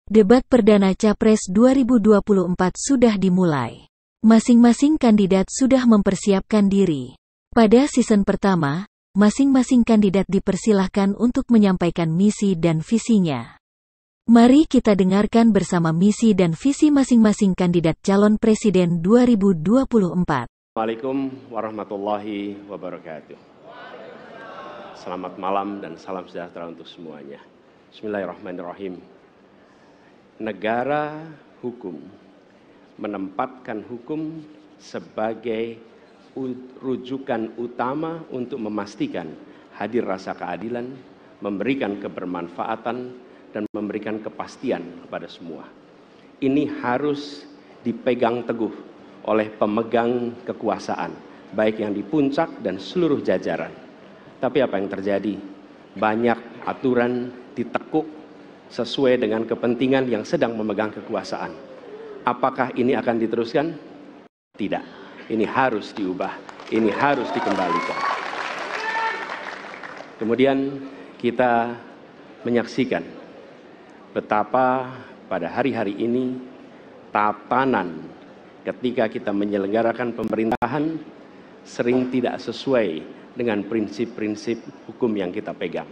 Debat perdana Capres 2024 sudah dimulai. Masing-masing kandidat sudah mempersiapkan diri. Pada season pertama, masing-masing kandidat dipersilahkan untuk menyampaikan misi dan visinya. Mari kita dengarkan bersama misi dan visi masing-masing kandidat calon presiden 2024. Assalamualaikum warahmatullahi wabarakatuh. Selamat malam dan salam sejahtera untuk semuanya. Bismillahirrahmanirrahim. Negara hukum menempatkan hukum sebagai rujukan utama untuk memastikan hadir rasa keadilan, memberikan kebermanfaatan, dan memberikan kepastian kepada semua. Ini harus dipegang teguh oleh pemegang kekuasaan, baik yang di puncak dan seluruh jajaran. Tapi apa yang terjadi? Banyak aturan ditekuk sesuai dengan kepentingan yang sedang memegang kekuasaan. Apakah ini akan diteruskan? Tidak. Ini harus diubah. Ini harus dikembalikan. Kemudian kita menyaksikan betapa pada hari-hari ini tatanan ketika kita menyelenggarakan pemerintahan sering tidak sesuai dengan prinsip-prinsip hukum yang kita pegang.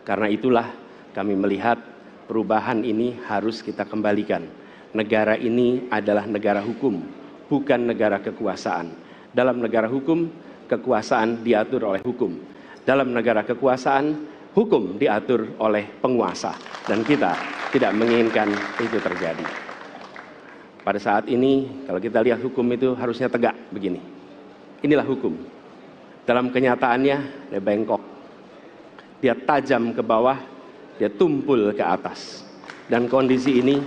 Karena itulah kami melihat perubahan ini harus kita kembalikan. Negara ini adalah negara hukum, bukan negara kekuasaan. Dalam negara hukum, kekuasaan diatur oleh hukum. Dalam negara kekuasaan, hukum diatur oleh penguasa. Dan kita tidak menginginkan itu terjadi. Pada saat ini, kalau kita lihat hukum itu harusnya tegak begini. Inilah hukum. Dalam kenyataannya, dia bengkok. Dia tajam ke bawah, dia tumpul ke atas. Dan kondisi ini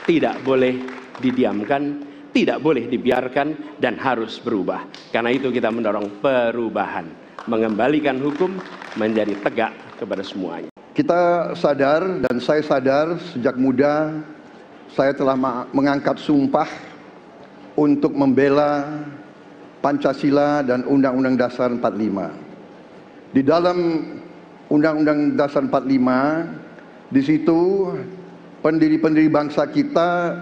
tidak boleh didiamkan, tidak boleh dibiarkan, dan harus berubah. Karena itu kita mendorong perubahan, mengembalikan hukum menjadi tegak kepada semuanya. Kita sadar, dan saya sadar sejak muda saya telah mengangkat sumpah untuk membela Pancasila dan Undang-Undang Dasar 45. Di dalam Undang-Undang Dasar 45, di situ pendiri-pendiri bangsa kita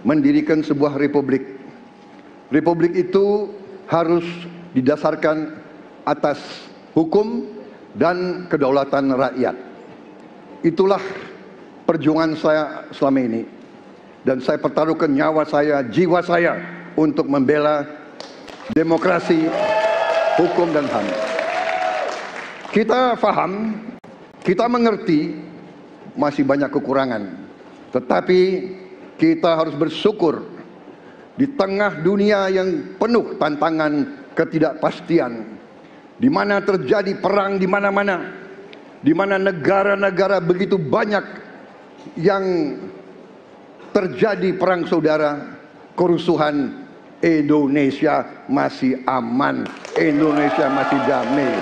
mendirikan sebuah republik. Republik itu harus didasarkan atas hukum dan kedaulatan rakyat. Itulah perjuangan saya selama ini. Dan saya pertaruhkan nyawa saya, jiwa saya untuk membela demokrasi, hukum dan HAM. Kita paham, kita mengerti masih banyak kekurangan. Tetapi kita harus bersyukur di tengah dunia yang penuh tantangan ketidakpastian, di mana terjadi perang di mana-mana, di mana negara-negara begitu banyak yang terjadi perang saudara, kerusuhan, Indonesia masih aman, Indonesia masih damai,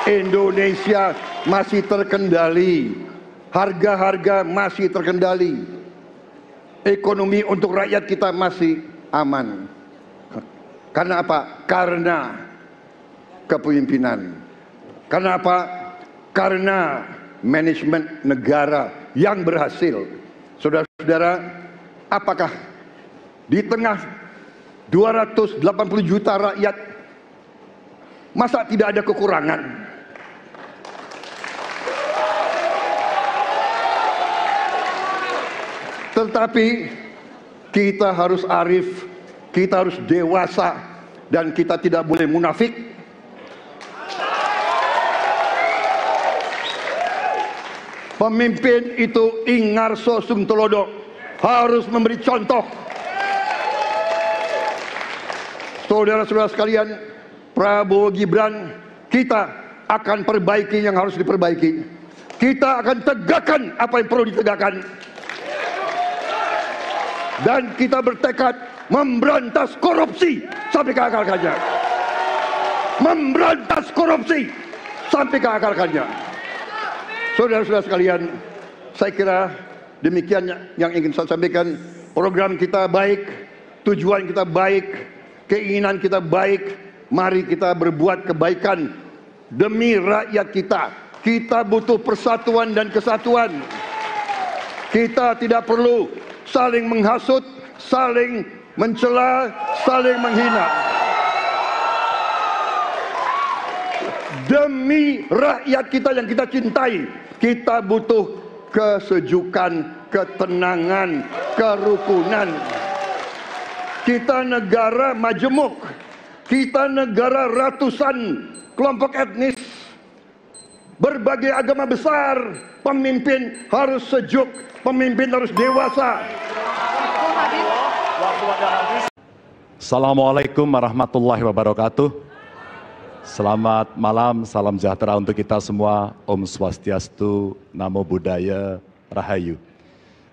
Indonesia masih terkendali, harga-harga masih terkendali, ekonomi untuk rakyat kita masih aman. Karena apa? Karena kepemimpinan. Karena apa? Karena manajemen negara yang berhasil. Saudara-saudara, apakah di tengah 280 juta rakyat masa tidak ada kekurangan? Tetapi kita harus arif, kita harus dewasa, dan kita tidak boleh munafik. Pemimpin itu ingarso sung telodo, harus memberi contoh. Saudara-saudara sekalian, Prabowo Gibran, kita akan perbaiki yang harus diperbaiki. Kita akan tegakkan apa yang perlu ditegakkan. Dan kita bertekad memberantas korupsi sampai ke akar-akarnya. Memberantas korupsi sampai ke akar-akarnya. Saudara-saudara sekalian, saya kira demikian yang ingin saya sampaikan. Program kita baik, tujuan kita baik, keinginan kita baik. Mari kita berbuat kebaikan demi rakyat kita. Kita butuh persatuan dan kesatuan. Kita tidak perlu saling menghasut, saling mencela, saling menghina. Demi rakyat kita yang kita cintai, kita butuh kesejukan, ketenangan, kerukunan. Kita negara majemuk, kita negara ratusan kelompok etnis, berbagai agama besar. Pemimpin harus sejuk, pemimpin harus dewasa. Assalamualaikum warahmatullahi wabarakatuh. Selamat malam, salam sejahtera untuk kita semua. Om Swastiastu, Namo Buddhaya, Rahayu.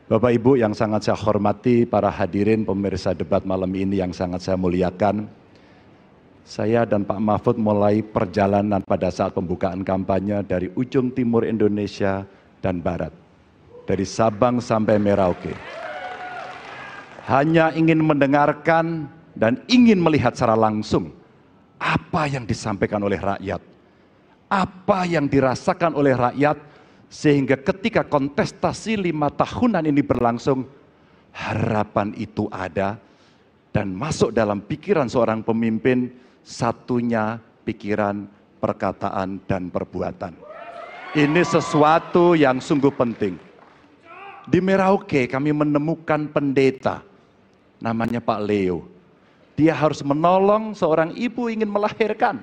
Bapak Ibu yang sangat saya hormati, para hadirin pemirsa debat malam ini yang sangat saya muliakan. Saya dan Pak Mahfud mulai perjalanan pada saat pembukaan kampanye dari ujung timur Indonesia dan barat. Dari Sabang sampai Merauke. Hanya ingin mendengarkan dan ingin melihat secara langsung apa yang disampaikan oleh rakyat, apa yang dirasakan oleh rakyat, sehingga ketika kontestasi 5 tahunan ini berlangsung, harapan itu ada dan masuk dalam pikiran seorang pemimpin, satunya pikiran, perkataan, dan perbuatan. Ini sesuatu yang sungguh penting. Di Merauke kami menemukan pendeta, namanya Pak Leo. Dia harus menolong seorang ibu ingin melahirkan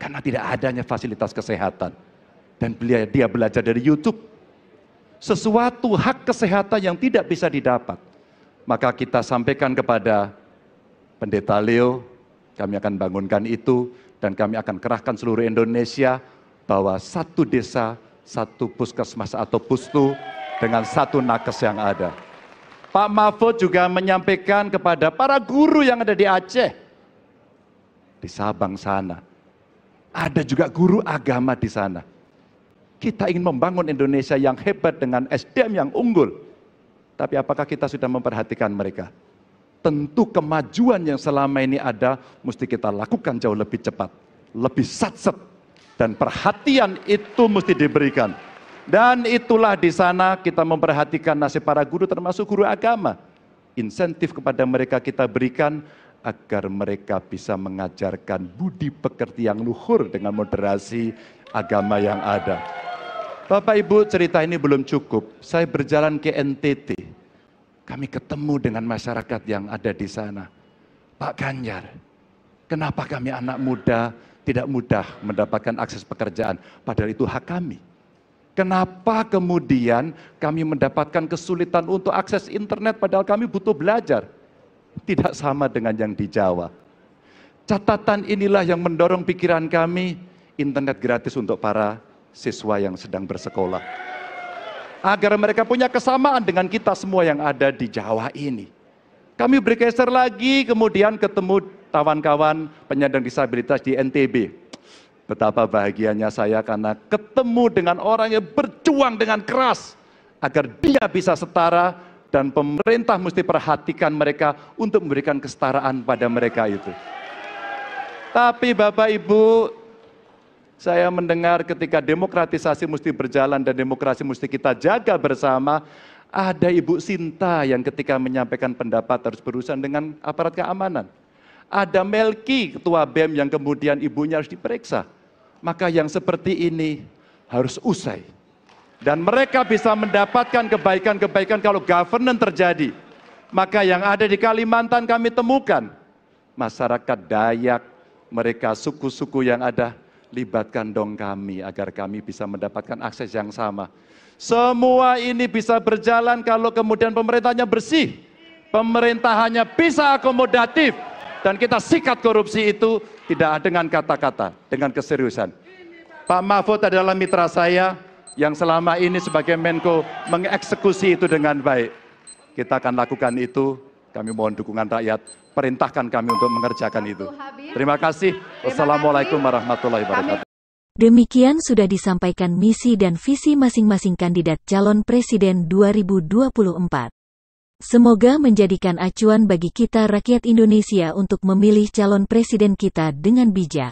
karena tidak adanya fasilitas kesehatan. Dan dia belajar dari YouTube. Sesuatu hak kesehatan yang tidak bisa didapat. Maka kita sampaikan kepada Pendeta Leo, kami akan bangunkan itu dan kami akan kerahkan seluruh Indonesia bahwa satu desa, satu puskesmas atau pustu dengan satu nakes yang ada. Pak Mahfud juga menyampaikan kepada para guru yang ada di Aceh, di Sabang sana. Ada juga guru agama di sana. Kita ingin membangun Indonesia yang hebat dengan SDM yang unggul. Tapi apakah kita sudah memperhatikan mereka? Tentu kemajuan yang selama ini ada, mesti kita lakukan jauh lebih cepat. Lebih satset. Dan perhatian itu mesti diberikan. Dan itulah di sana kita memperhatikan nasib para guru termasuk guru agama. Insentif kepada mereka kita berikan agar mereka bisa mengajarkan budi pekerti yang luhur dengan moderasi agama yang ada. Bapak Ibu, cerita ini belum cukup. Saya berjalan ke NTT. Kami ketemu dengan masyarakat yang ada di sana. Pak Ganjar, kenapa kami anak muda tidak mudah mendapatkan akses pekerjaan? Padahal itu hak kami. Kenapa kemudian kami mendapatkan kesulitan untuk akses internet padahal kami butuh belajar? Tidak sama dengan yang di Jawa. Catatan inilah yang mendorong pikiran kami, internet gratis untuk para siswa yang sedang bersekolah. Agar mereka punya kesamaan dengan kita semua yang ada di Jawa ini. Kami bergeser lagi, kemudian ketemu kawan-kawan penyandang disabilitas di NTB. Betapa bahagianya saya karena ketemu dengan orang yang berjuang dengan keras agar dia bisa setara dan pemerintah mesti perhatikan mereka untuk memberikan kesetaraan pada mereka itu. Tapi Bapak Ibu, saya mendengar ketika demokratisasi mesti berjalan dan demokrasi mesti kita jaga bersama, ada Ibu Sinta yang ketika menyampaikan pendapat harus berurusan dengan aparat keamanan. Ada Melki, ketua BEM yang kemudian ibunya harus diperiksa. Maka yang seperti ini harus usai. Dan mereka bisa mendapatkan kebaikan-kebaikan kalau governance terjadi. Maka yang ada di Kalimantan kami temukan. Masyarakat Dayak, mereka suku-suku yang ada, libatkan dong kami agar kami bisa mendapatkan akses yang sama. Semua ini bisa berjalan kalau kemudian pemerintahnya bersih. Pemerintahannya bisa akomodatif. Dan kita sikat korupsi itu tidak dengan kata-kata, dengan keseriusan. Pak Mahfud adalah mitra saya yang selama ini sebagai Menko mengeksekusi itu dengan baik. Kita akan lakukan itu, kami mohon dukungan rakyat, perintahkan kami untuk mengerjakan itu. Terima kasih. Wassalamualaikum warahmatullahi wabarakatuh. Demikian sudah disampaikan misi dan visi masing-masing kandidat calon presiden 2024. Semoga menjadikan acuan bagi kita rakyat Indonesia untuk memilih calon presiden kita dengan bijak.